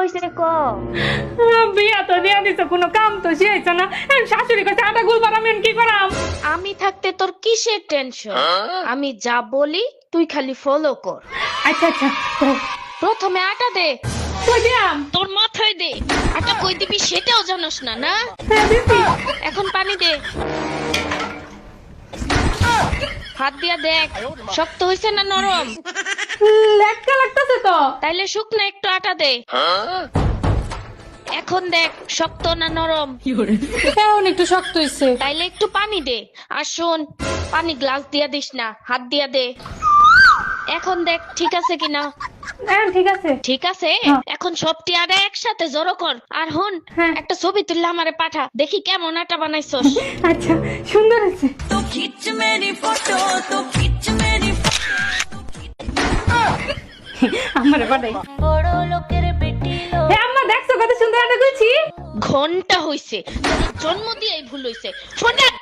হইছে ক? বিয়া তো দিয়া দিছ, কোনো কাম তো শেষ না। শাশুড়ি কাছে আটা গুলবার আমি কি করাম? আমি থাকতে তোর কিসের টেনশন? আমি যা বলি তুই খালি ফলো কর। আচ্ছা আচ্ছা, তো প্রথমে আটা দে, কই দিয়াম? তোর মাথায় দে। আটা কই দিবি সেটাও জানোস না, না? হ্যাঁ দিছি। এখন পানি দে, হাত দিয়া দেখ শক্ত হইছে না নরম। লেটকা লাগতাছে তো। তাইলে শুকনো একটু আটা দে, এখন দেখ শক্ত না নরম। এখন একটু শক্ত হইছে। তাইলে একটু পানি দে, আর শোন পানি গ্লাস দিয়া দিস না, হাত দিয়া দে। এখন দেখ ঠিক আছে কিনা। হ্যাঁ ঠিক আছে। ঠিক আছে, হ্যাঁ। এখন সবটি আটা একসাথে জড়ো কর। আর হন, হ্যাঁ। একটা ছবি তুললে আমারে পাঠা, দেখি কেমন আটা বানাইছস। আচ্ছা, সুন্দর হয়েছে। আমার বাড়াই। বড় লোকের বেটি হ্যাঁ আম্মা, দেখছো কত সুন্দর আটা গুলছি? ঘন্টা হইছে, তোর জন্ম দিয়েই ভুল হইছে। ফোন রাখ।